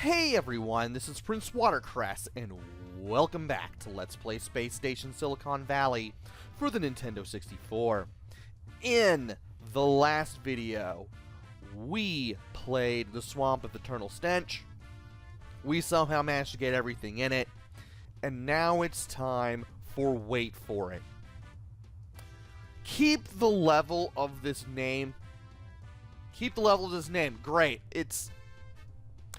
Hey everyone, this is PrinceWatercress, and welcome back to Let's Play Space Station Silicon Valley for the Nintendo 64. In the last video, we played the Swamp of Eternal Stench. We somehow managed to get everything in it, and now it's time for Wait For It. Keep the level of this name. Great. It's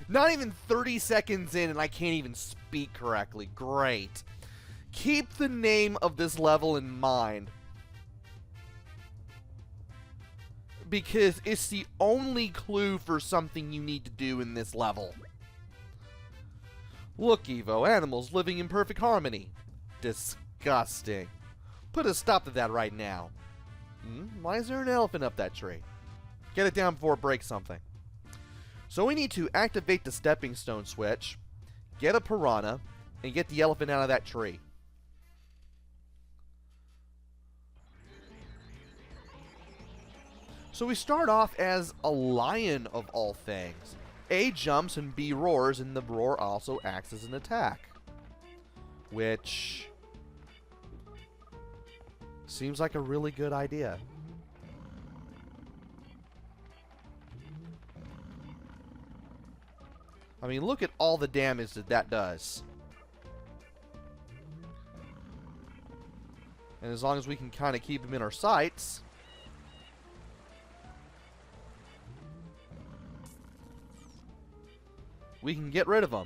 not even 30 seconds in and I can't even speak correctly. Great. Keep the name of this level in mind, because it's the only clue for something you need to do in this level. Look, Evo, animals living in perfect harmony. Disgusting. Put a stop to that right now. Why is there an elephant up that tree? Get it down before it breaks something. So we need to activate the stepping stone switch, get a piranha, and get the elephant out of that tree. So we start off as a lion of all things. A jumps and B roars, and the roar also acts as an attack. Which seems like a really good idea. I mean, look at all the damage that does. And as long as we can kind of keep him in our sights, we can get rid of him.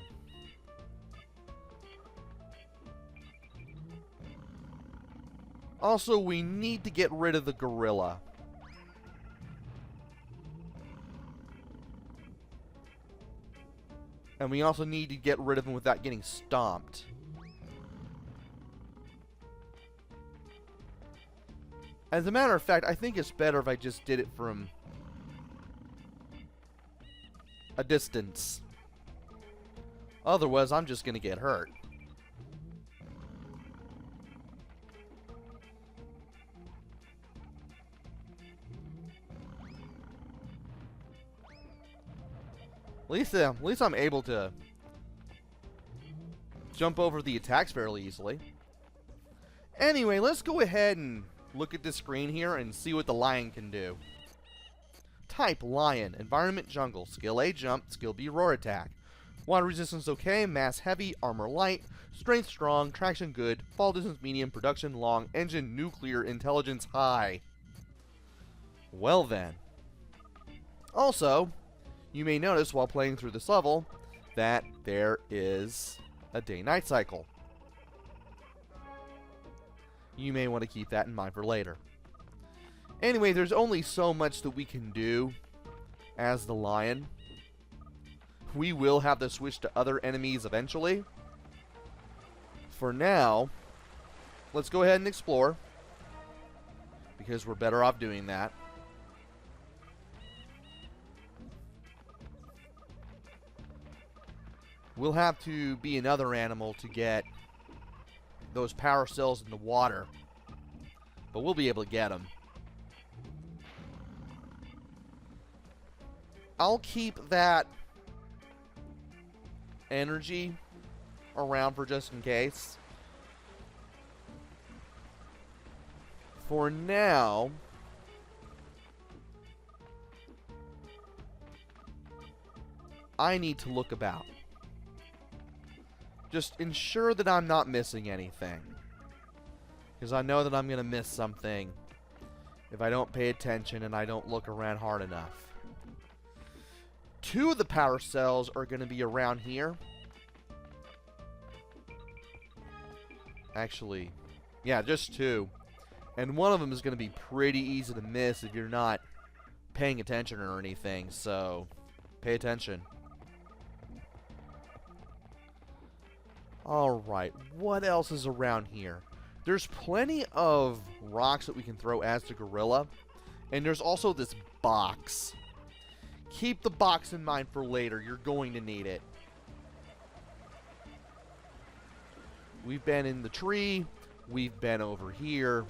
Also, we need to get rid of the gorilla. And we also need to get rid of him without getting stomped. As a matter of fact, I think it's better if I just did it from a distance. Otherwise, I'm just going to get hurt. At least I'm able to jump over the attacks fairly easily. Anyway, let's go ahead and look at this screen here and see what the lion can do. Type lion, environment jungle, skill A jump, skill B roar attack. Water resistance okay, mass heavy, armor light, strength strong, traction good, fall distance medium, production long, engine nuclear, intelligence high. Well then. Also, you may notice while playing through this level that there is a day-night cycle. You may want to keep that in mind for later. Anyway, there's only so much that we can do as the lion. We will have to switch to other enemies eventually. For now, let's go ahead and explore, because we're better off doing that. We'll have to be another animal to get those power cells in the water, but we'll be able to get them. I'll keep that energy around for just in case. For now, I need to look about. Just ensure that I'm not missing anything, because I know that I'm going to miss something if I don't pay attention and I don't look around hard enough. 2 of the power cells are going to be around here. Actually, yeah, just 2. And one of them is going to be pretty easy to miss if you're not paying attention or anything, so pay attention. Alright, what else is around here? There's plenty of rocks that we can throw as the gorilla, and there's also this box. Keep the box in mind for later, you're going to need it. We've been in the tree, we've been over here.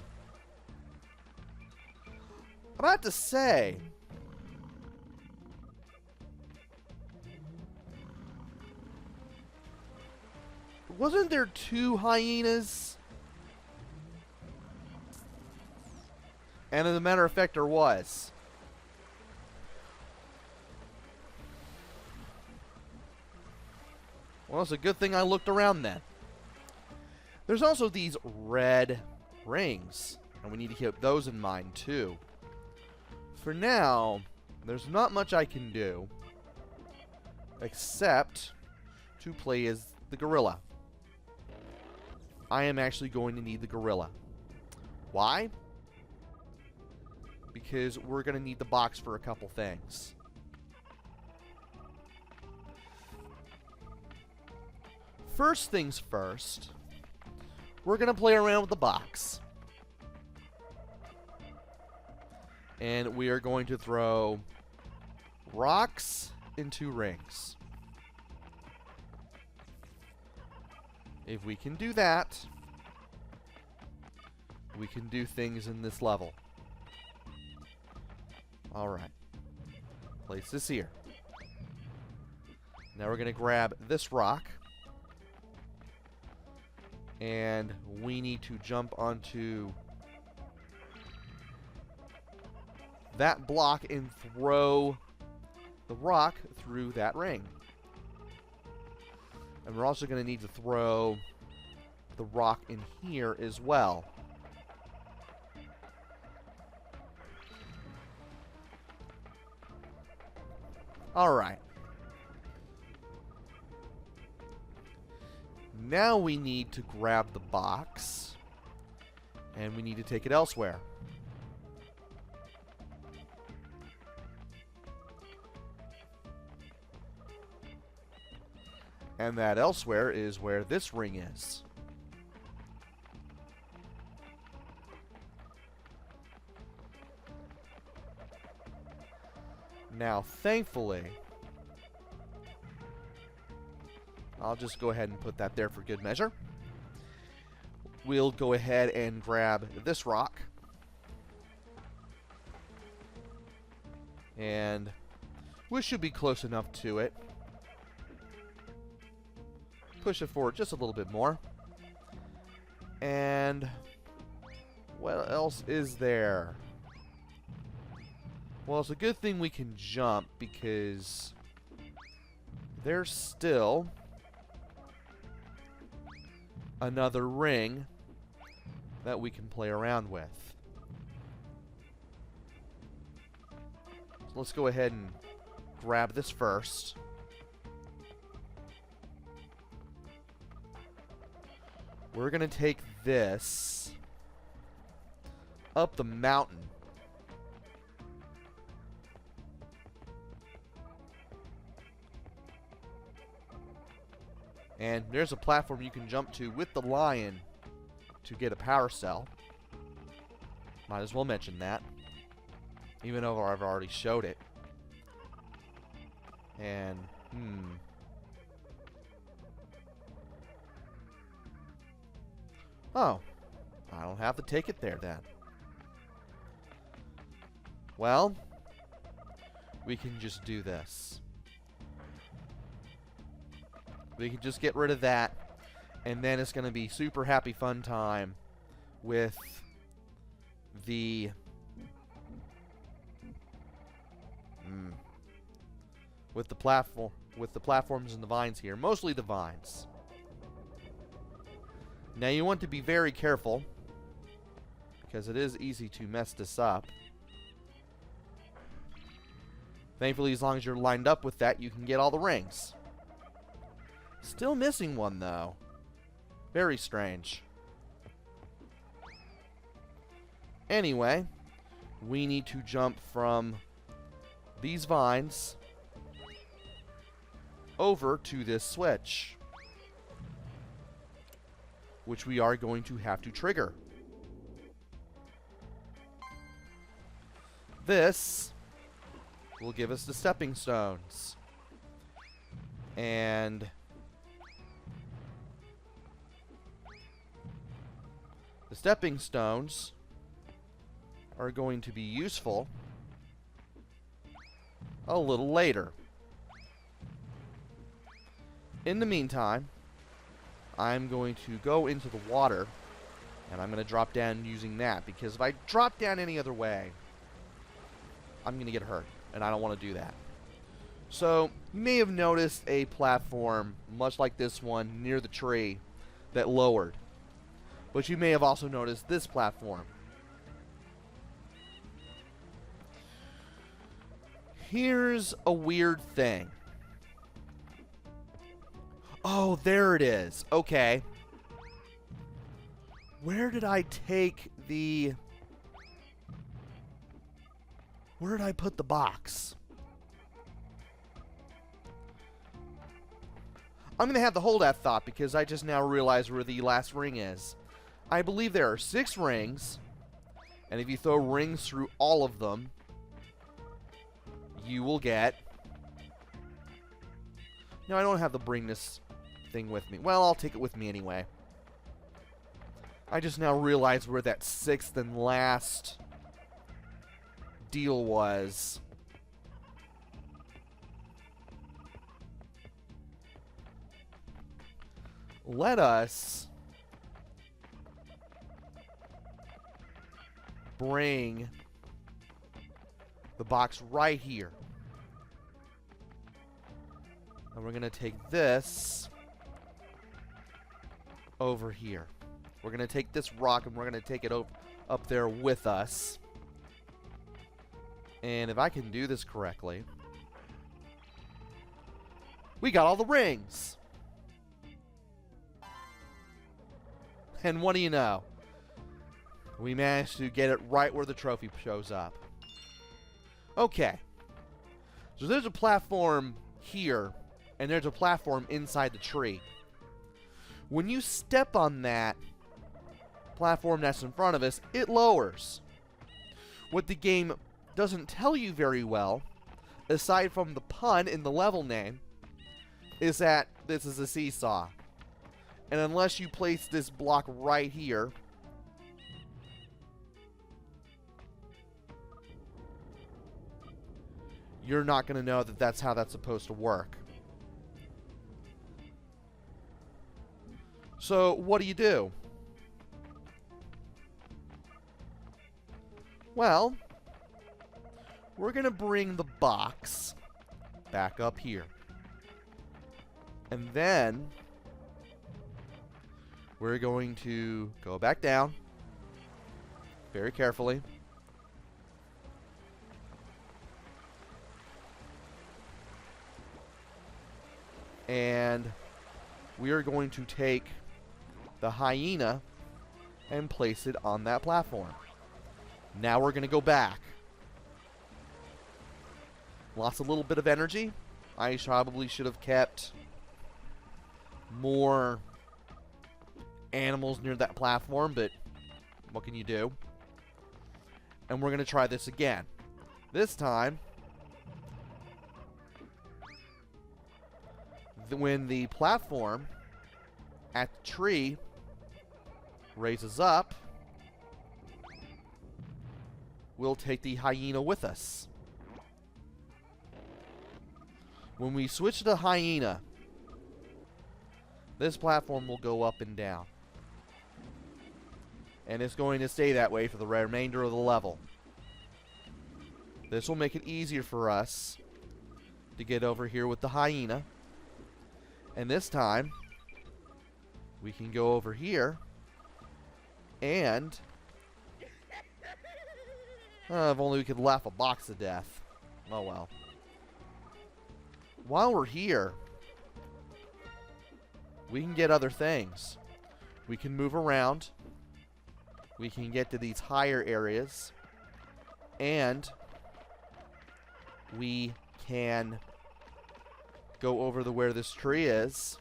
I'm about to say, Wasn't there 2 hyenas? And as a matter of fact, there was. Well, it's a good thing I looked around then. There's also these red rings, and we need to keep those in mind too. For now, there's not much I can do except to play as the gorilla. I am actually going to need the gorilla. Why? Because we're going to need the box for a couple things. First things first, we're going to play around with the box. And we are going to throw rocks into rings. If we can do that, we can do things in this level. Alright. Place this here. Now we're going to grab this rock. And we need to jump onto that block and throw the rock through that ring. And we're also going to need to throw the rock in here as well. Alright. Now we need to grab the box, and we need to take it elsewhere. And that elsewhere is where this ring is. Now, thankfully, I'll just go ahead and put that there for good measure. We'll go ahead and grab this rock. And we should be close enough to it. Push it forward just a little bit more. And what else is there? Well, it's a good thing we can jump because there's still another ring that we can play around with. So let's go ahead and grab this first. We're going to take this up the mountain. And there's a platform you can jump to with the lion to get a power cell. Might as well mention that, even though I've already showed it. And, oh, I don't have to take it there then. Well, we can just do this. We can just get rid of that, and then it's going to be super happy fun time with the platforms and the vines here, mostly the vines. Now you want to be very careful because it is easy to mess this up. Thankfully, as long as you're lined up with that, you can get all the rings. Still missing one, though. Very strange. Anyway, we need to jump from these vines over to this switch, which we are going to have to trigger. This will give us the stepping stones. And the stepping stones are going to be useful a little later. In the meantime, I'm going to go into the water, and I'm going to drop down using that, because if I drop down any other way, I'm going to get hurt, and I don't want to do that. So, you may have noticed a platform, much like this one, near the tree, that lowered. But you may have also noticed this platform. Here's a weird thing. Oh, there it is. Okay. Where did I take the... Where did I put the box? I'm going to have to hold that thought because I just now realized where the last ring is. I believe there are 6 rings, and if you throw rings through all of them, you will get... No, I don't have to bring this thing with me. Well, I'll take it with me anyway. I just now realized where that 6th and last deal was. Let us bring the box right here. And we're going to take this over here. We're going to take this rock and we're going to take it up there with us. And if I can do this correctly, we got all the rings. And what do you know? We managed to get it right where the trophy shows up. Okay. So there's a platform here, and there's a platform inside the tree. When you step on that platform that's in front of us, it lowers. What the game doesn't tell you very well, aside from the pun in the level name, is that this is a seesaw. And unless you place this block right here, you're not going to know that that's how that's supposed to work. So, what do? Well, we're going to bring the box back up here. And then we're going to go back down very carefully. And we are going to take the hyena and place it on that platform. Now we're going to go back. Lost a little bit of energy. I probably should have kept more animals near that platform, but what can you do? And we're going to try this again. This time, when the platform at the tree raises up, we'll take the hyena with us. When we switch to hyena, this platform will go up and down. And it's going to stay that way for the remainder of the level. This will make it easier for us to get over here with the hyena. And this time, we can go over here and... if only we could laugh a box to death. Oh well. While we're here, we can get other things. We can move around. We can get to these higher areas. And we can go over to where this tree is.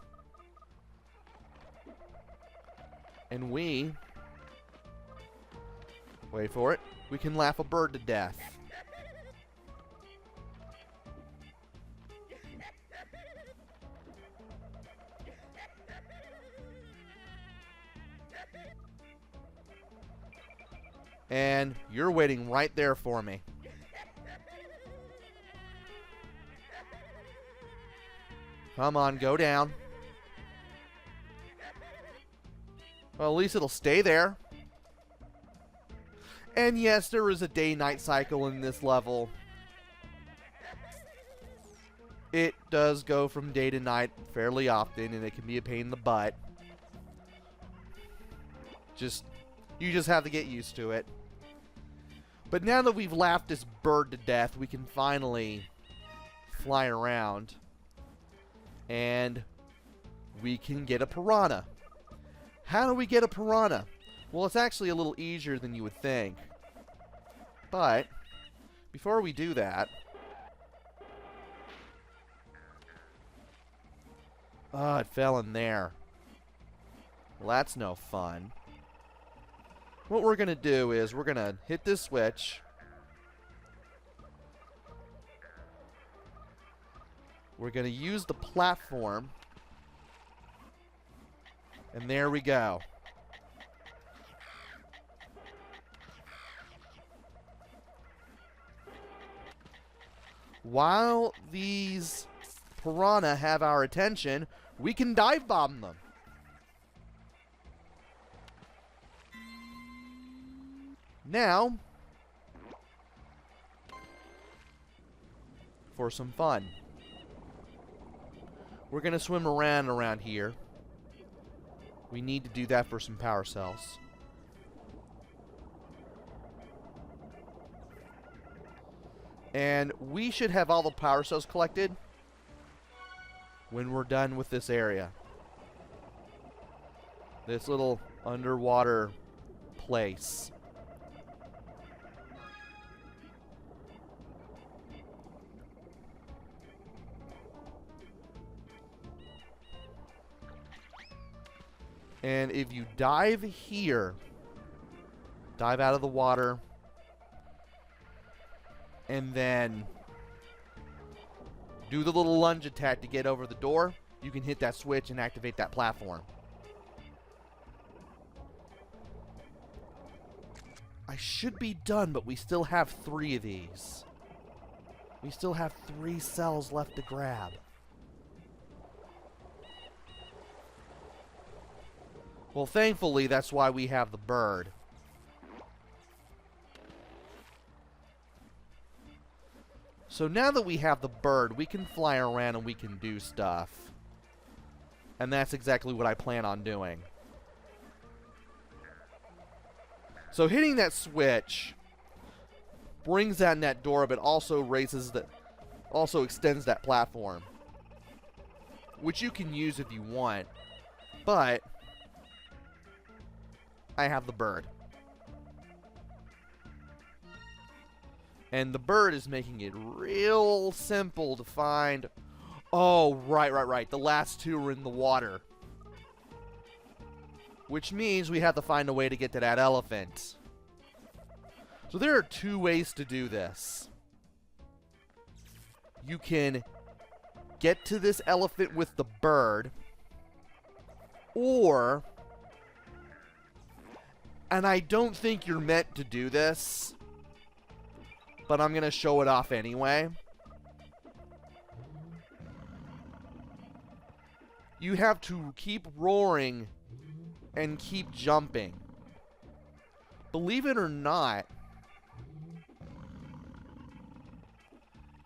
And we... wait for it. We can laugh a bird to death. And you're waiting right there for me. Come on, go down. Well, at least it'll stay there. And yes, there is a day-night cycle in this level. It does go from day to night fairly often, and it can be a pain in the butt. You just have to get used to it. But now that we've laughed this bird to death, we can finally fly around. And we can get a piranha. How do we get a piranha? Well, it's actually a little easier than you would think. But before we do that... Oh, it fell in there. Well, that's no fun. What we're going to do is we're going to hit this switch. We're going to use the platform. And there we go. While these piranha have our attention, we can dive bomb them. Now, for some fun. We're going to swim around here. We need to do that for some power cells. And we should have all the power cells collected when we're done with this area. This little underwater place. And if you dive here, dive out of the water, and then do the little lunge attack to get over the door, you can hit that switch and activate that platform. I should be done, but we still have 3 of these. We still have 3 cells left to grab. Well, thankfully, that's why we have the bird. So now that we have the bird, we can fly around and we can do stuff. And that's exactly what I plan on doing. So hitting that switch brings down that door, but also also extends that platform, which you can use if you want. But I have the bird. And the bird is making it real simple to find. Oh, right. The last 2 are in the water. Which means we have to find a way to get to that elephant. So there are 2 ways to do this. You can get to this elephant with the bird. Or... and I don't think you're meant to do this, but I'm going to show it off anyway. You have to keep roaring and keep jumping. Believe it or not,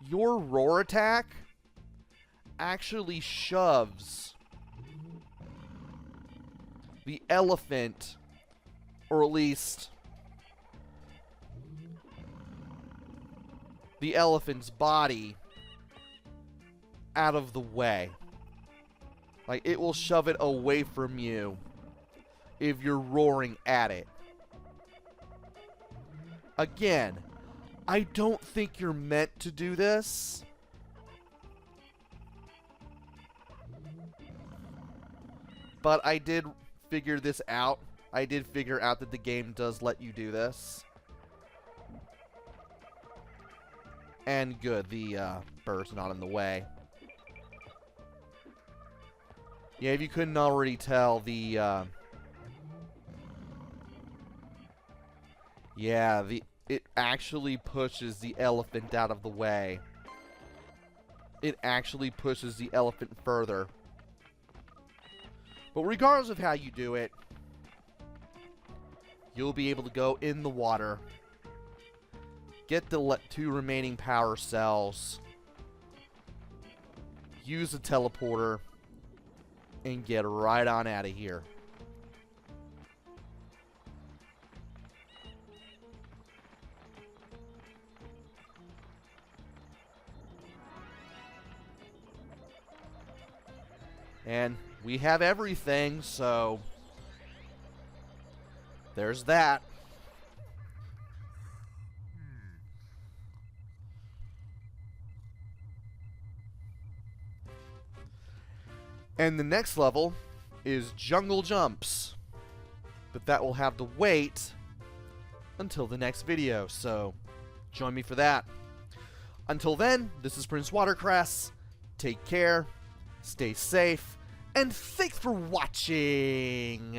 your roar attack actually shoves the elephant, or at least the elephant's body, out of the way. Like, it will shove it away from you if you're roaring at it. Again, I don't think you're meant to do this. But I did figure this out. I did figure out that the game does let you do this. And good, the bird's not in the way. Yeah, if you couldn't already tell, it actually pushes the elephant out of the way. It actually pushes the elephant further. But regardless of how you do it, you'll be able to go in the water, get the 2 remaining power cells, use the teleporter, and get right on out of here. And we have everything, so there's that. And the next level is jungle jumps. But that will have to wait until the next video, so join me for that. Until then, this is PrinceWatercress. Take care, stay safe, and thanks for watching!